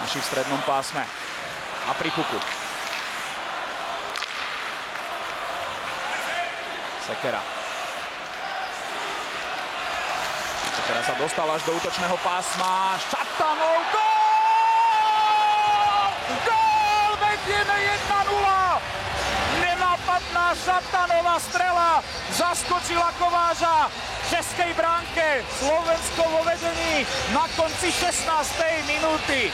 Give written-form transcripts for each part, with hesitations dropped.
Naši v strednom pásme. A pri puku. Sekera. Sekera sa dostal až do útočného pásma. Šatanov gól! Gól! Vedieme 1-0! Nenápadná Šatanová strela zaskočila Kováža v českej bránke. Slovensko vo vedení na konci 16. minúty.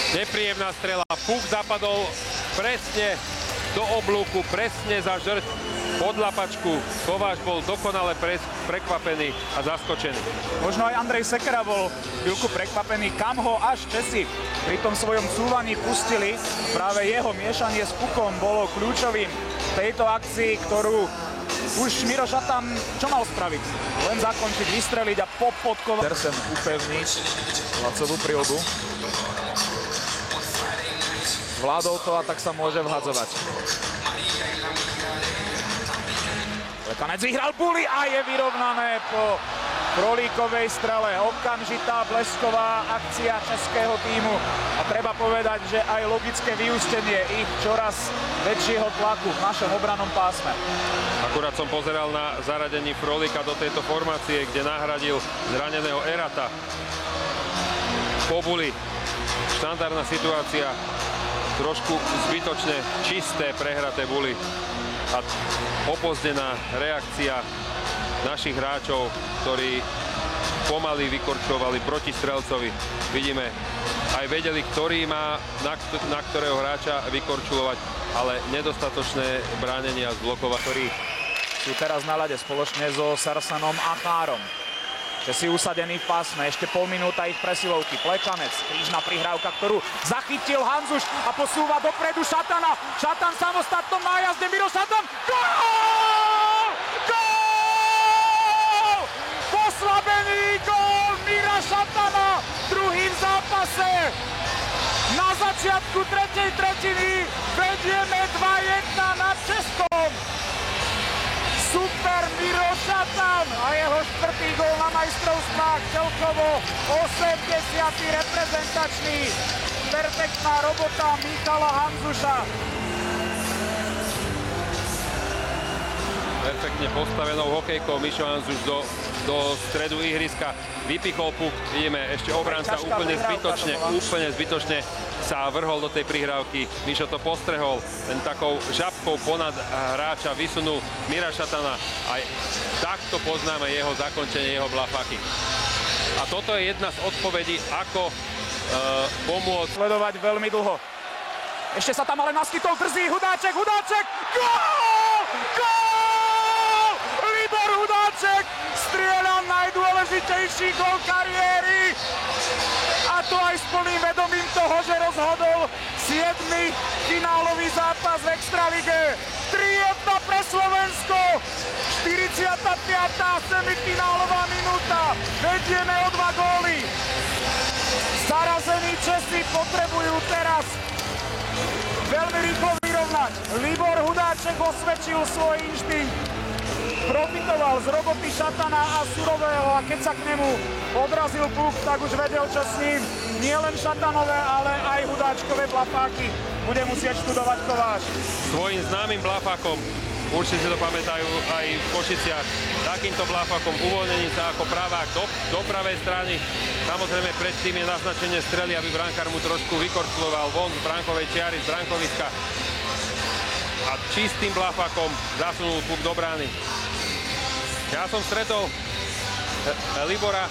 Nepríjemná strela. Puk zapadol presne do oblúku, presne za žrť pod lapačku. Kováč bol dokonale prekvapený a zaskočený. Možno aj Andrej Sekera bol chvíľku prekvapený, kam ho až Česi pri tom svojom cúvaní pustili. Práve jeho miešanie s pukom bolo kľúčovým v tejto akcii, ktorú už Miro Šatan čo mal spraviť? Len zakončiť, vystreliť a popodkovať. Tersen upevniť Lacovú prilbu. Zvládol to a tak sa môže vhadzovať. Lekanec vyhral Buli a je vyrovnané po Krolíkovej strele. Okamžitá blesková akcia českého tímu. A treba povedať, že aj logické vyústenie ich čoraz väčšieho tlaku v našom obrannom pásme. Akurát som pozeral na zaradení Frolíka do tejto formácie, kde nahradil zraneného Erata. Po Buli. Štandardná situácia. Trošku zbytočne čisté prehraté Buli a opozdená reakcia našich hráčov, ktorí pomaly vykorčovali proti strelcovi. Vidíme, aj vedeli, ktorý má na ktorého hráča vykorčulovať, ale nedostatočné bránenie a zblokovať, ktorí sú teraz na ľade spoločne so Sarsanom a Chárom. Česi usadení v pásme, ešte pol minúta ich presilovky. Plekanec, krížna prihrávka, ktorú zachytil Hanzuš a posúva dopredu Šatana. Šatan samostatnom nájazde, Miro Šatan. Gól! Gól! Poslabený gól Mira Šatana v druhým zápase. Na začiatku tretej tretiny vedieme 2-1 nad Českom. Super Miro Šatan a jeho štvrtý gól na majstrovstvách, celkovo 80. reprezentačný. Perfektná robota Michala Hanzuša. Perfektne postavenou hokejkou Mišo Hanzuš do stredu ihriska vypichol puk. Vidíme, ešte obranca úplne zbytočne sa vrhol do tej prihrávky. Mišo to postrehol, ten takou žabkou ponad hráča vysunul Mira Šatana. Aj takto poznáme jeho zakončenie, jeho blafáky. A toto je jedna z odpovedí, ako pomôcť. Sledovať veľmi dlho. Ešte sa tam ale naskytol drzý Hudáček. Gól! Gól! Libor Hudáček strieľa najdôležitejší gól kariéry. A to aj s plným vedomím toho, že rozhodol 7. finálový zápas v Extralige. 3-1 pre Slovensko. 45. semifinálová minúta. Vedieme o 2 góly. Zarazení Česi potrebujú teraz veľmi rýchlo vyrovnať. Libor Hudáček osvedčil svoj inštinkt. Profitoval z roboty Šatana a Surového a keď sa k nemu odrazil puk, tak už vedel, čo s ním. Nie len Šatanové, ale aj Hudáčkové blafáky bude musieť študovať Kováč. Svojím známym blafákom, určite si to pamätajú aj v Košiciach, takýmto blafákom uvoľnením sa ako pravák do pravej strany. Samozrejme predtým je naznačenie strely, aby brankár mu trošku vykorčuloval von z brankovej čiary, z brankoviska. A čistým blafákom zasunul puk do brány. Ja som stretol Libora